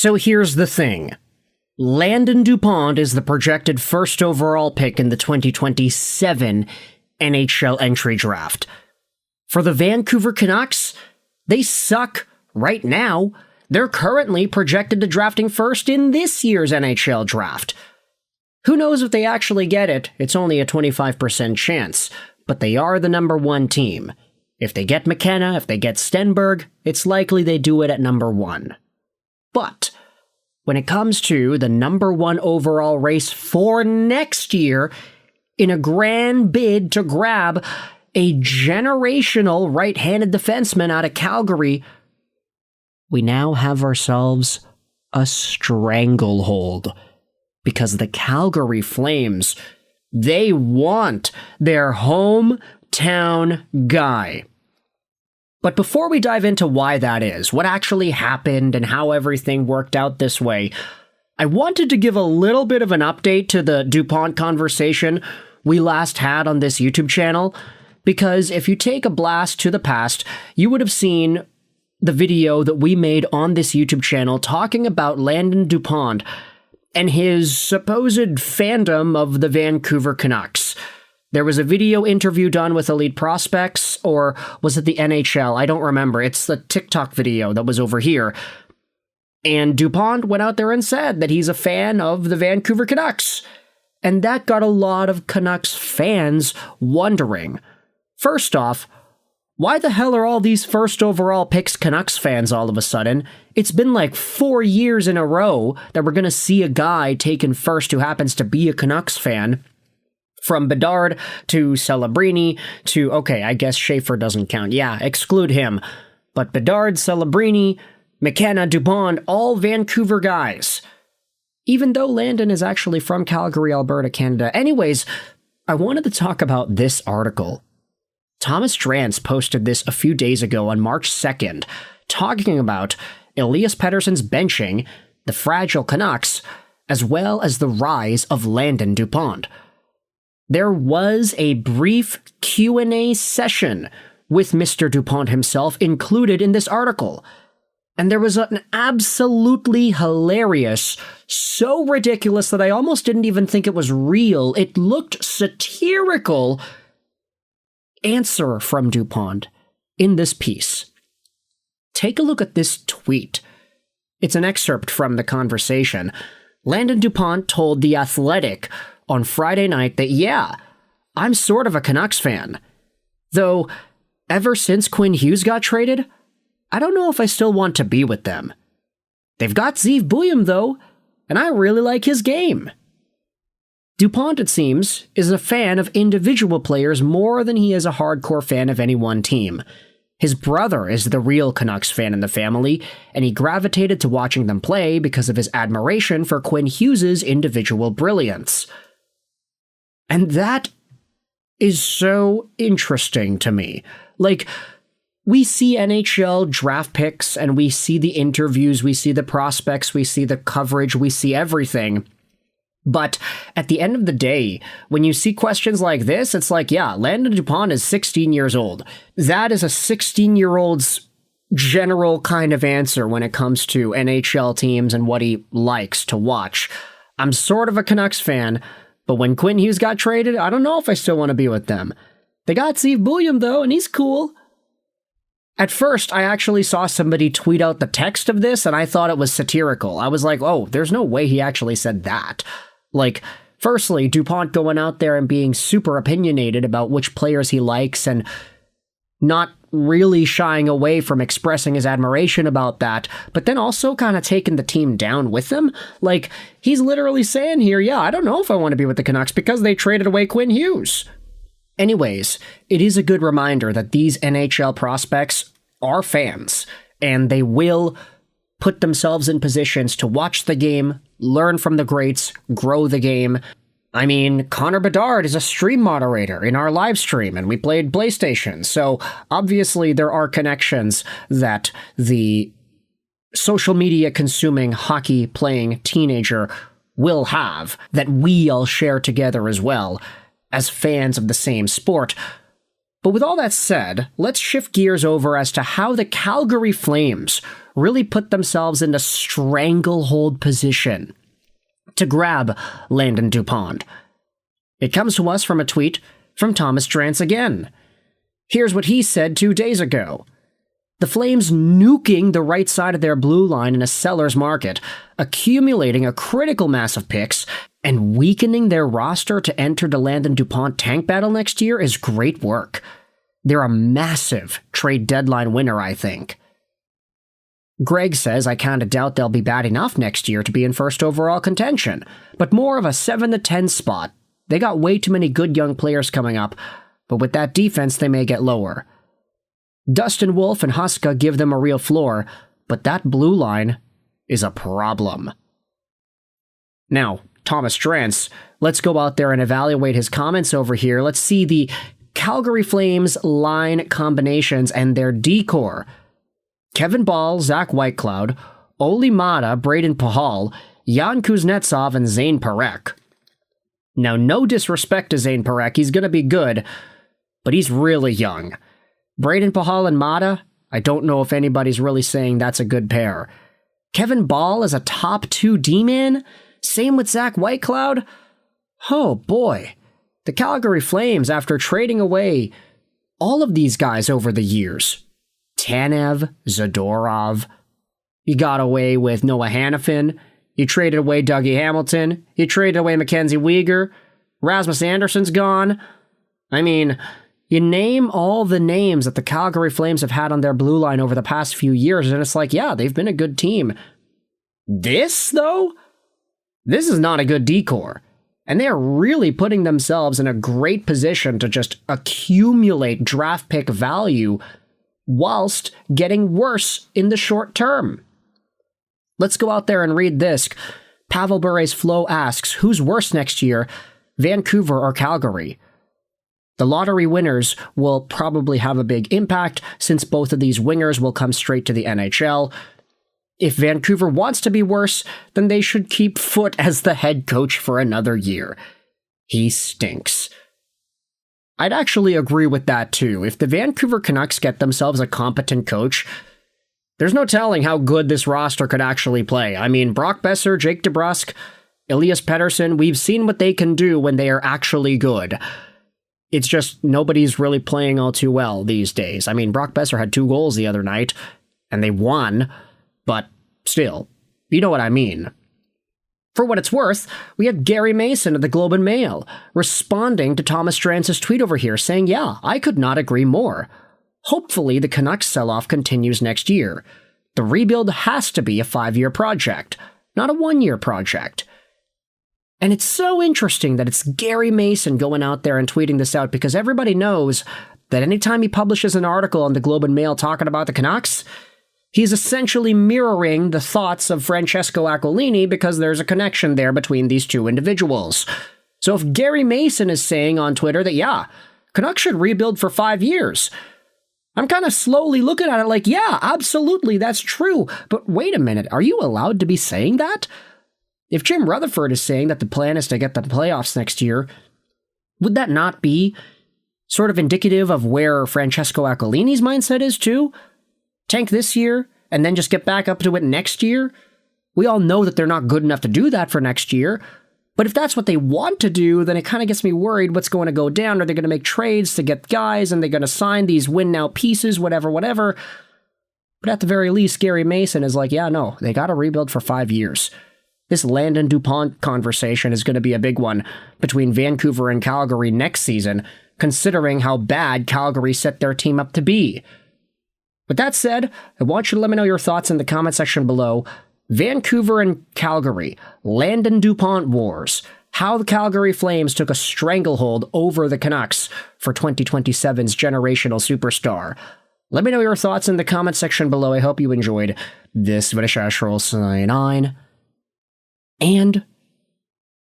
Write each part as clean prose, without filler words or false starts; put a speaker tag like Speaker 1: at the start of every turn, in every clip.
Speaker 1: So here's the thing. Landon Dupont is the projected first overall pick in the 2027 NHL Entry Draft. For the Vancouver Canucks, they suck right now. They're currently projected to drafting first in this year's NHL Draft. Who knows if they actually get it? It's only a 25% chance. But they are the number one team. If they get McKenna, if they get Stenberg, it's likely they do it at number one. But when it comes to the number one overall race for next year, in a grand bid to grab a generational right-handed defenseman out of Calgary, we now have ourselves a stranglehold. Because the Calgary Flames, they want their hometown guy. But before we dive into why that is, what actually happened and how everything worked out this way, I wanted to give a little bit of an update to the DuPont conversation we last had on this YouTube channel, because if you take a blast to the past, you would have seen the video that we made on this YouTube channel talking about Landon Dupont and his supposed fandom of the Vancouver Canucks. There was a video interview done with Elite Prospects, or was it the NHL? I don't remember. It's the TikTok video that was over here. And Dupont went out there and said that he's a fan of the Vancouver Canucks. And that got a lot of Canucks fans wondering. First off, why the hell are all these first overall picks Canucks fans all of a sudden? It's been like 4 years in a row that we're going to see a guy taken first who happens to be a Canucks fan. From Bedard to Celebrini to, okay, I guess Schaefer doesn't count. Yeah, exclude him. But Bedard, Celebrini, McKenna, Dupont, all Vancouver guys. Even though Landon is actually from Calgary, Alberta, Canada. Anyways, I wanted to talk about this article. Thomas Drance posted this a few days ago on March 2nd, talking about Elias Pettersson's benching, the fragile Canucks, as well as the rise of Landon Dupont. There was a brief Q&A session with Mr. Dupont himself included in this article. And there was an absolutely hilarious, so ridiculous that I almost didn't even think it was real. It looked satirical answer from Dupont in this piece. Take a look at this tweet. It's an excerpt from the conversation. Landon Dupont told The Athletic on Friday night that, yeah, I'm sort of a Canucks fan. Though, ever since Quinn Hughes got traded, I don't know if I still want to be with them. They've got Zeev Buium, though, and I really like his game. Dupont, it seems, is a fan of individual players more than he is a hardcore fan of any one team. His brother is the real Canucks fan in the family, and he gravitated to watching them play because of his admiration for Quinn Hughes' individual brilliance. And that is so interesting to me. Like, we see NHL draft picks, and we see the interviews, we see the prospects, we see the coverage, we see everything. But at the end of the day, when you see questions like this, it's like, yeah, Landon Dupont is 16 years old. That is a 16-year-old's general kind of answer when it comes to NHL teams and what he likes to watch. I'm sort of a Canucks fan, but when Quinn Hughes got traded, I don't know if I still want to be with them. They got Zeev Buium, though, and he's cool. At first, I actually saw somebody tweet out the text of this, and I thought it was satirical. I was like, oh, there's no way he actually said that. Like, firstly, Dupont going out there and being super opinionated about which players he likes and not really shying away from expressing his admiration about that, but then also kind of taking the team down with him. Like, he's literally saying here, yeah, I don't know if I want to be with the Canucks because they traded away Quinn Hughes. Anyways, it is a good reminder that these NHL prospects are fans, and they will put themselves in positions to watch the game, learn from the greats, grow the game. I mean, Connor Bedard is a stream moderator in our live stream, and we played PlayStation, so obviously there are connections that the social media consuming, hockey playing teenager will have that we all share together as well, as fans of the same sport. But with all that said, let's shift gears over as to how the Calgary Flames really put themselves in a stranglehold position to grab Landon Dupont. It comes to us from a tweet from Thomas Drance again. Here's what he said 2 days ago. The Flames nuking the right side of their blue line in a seller's market, accumulating a critical mass of picks, and weakening their roster to enter the Landon Dupont tank battle next year is great work. They're a massive trade deadline winner, I think. Greg says, I kinda doubt they'll be bad enough next year to be in first overall contention, but more of a 7 to 10 spot. They got way too many good young players coming up, but with that defense they may get lower. Dustin Wolf and Huska give them a real floor, but that blue line is a problem. Now, Thomas Drance, let's go out there and evaluate his comments over here. Let's see the Calgary Flames line combinations and their decor. Kevin Ball, Zach Whitecloud, Oli Mata, Braden Pahal, Jan Kuznetsov, and Zane Parekh. Now, no disrespect to Zane Parekh, he's going to be good, but he's really young. Braden Pahal and Mata, I don't know if anybody's really saying that's a good pair. Kevin Ball is a top 2 D-man? Same with Zach Whitecloud? Oh boy. The Calgary Flames, after trading away all of these guys over the years, Tanev, Zadorov, you got away with Noah Hannafin, you traded away Dougie Hamilton, you traded away Mackenzie Weegar, Rasmus Anderson's gone. I mean, you name all the names that the Calgary Flames have had on their blue line over the past few years, and it's like, yeah, they've been a good team. This, though? This is not a good decor. And they are really putting themselves in a great position to just accumulate draft pick value whilst getting worse in the short term. Let's go out there and read this. Pavel Bure's Flo asks, who's worse next year, Vancouver or Calgary? The lottery winners will probably have a big impact since both of these wingers will come straight to the NHL. If Vancouver wants to be worse, then they should keep Foote as the head coach for another year. He stinks. I'd actually agree with that too. If the Vancouver Canucks get themselves a competent coach, there's no telling how good this roster could actually play. I mean, Brock Besser, Jake DeBrusk, Elias Pettersson, we've seen what they can do when they are actually good. It's just nobody's really playing all too well these days. I mean, Brock Besser had 2 goals the other night, and they won, but still, you know what I mean. For what it's worth, we had Gary Mason of the Globe and Mail responding to Thomas Drance's tweet over here saying, yeah, I could not agree more. Hopefully the Canucks sell-off continues next year. The rebuild has to be a 5-year project, not a 1-year project. And it's so interesting that it's Gary Mason going out there and tweeting this out because everybody knows that anytime he publishes an article on the Globe and Mail talking about the Canucks, he's essentially mirroring the thoughts of Francesco Aquilini because there's a connection there between these two individuals. So if Gary Mason is saying on Twitter that, yeah, Canucks should rebuild for 5 years, I'm kind of slowly looking at it like, yeah, absolutely, that's true. But wait a minute, are you allowed to be saying that? If Jim Rutherford is saying that the plan is to get the playoffs next year, would that not be sort of indicative of where Francesco Aquilini's mindset is too? Tank this year, and then just get back up to it next year? We all know that they're not good enough to do that for next year, but if that's what they want to do, then it kind of gets me worried what's going to go down. Are they going to make trades to get guys, and they're going to sign these win-now pieces, whatever? But at the very least, Gary Mason is like, yeah, no, they got to rebuild for 5 years. This Landon Dupont conversation is going to be a big one between Vancouver and Calgary next season, considering how bad Calgary set their team up to be. With that said, I want you to let me know your thoughts in the comment section below. Vancouver and Calgary, Landon Dupont wars, how the Calgary Flames took a stranglehold over the Canucks for 2027's generational superstar. Let me know your thoughts in the comment section below. I hope you enjoyed this video. Sign on, and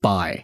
Speaker 1: bye.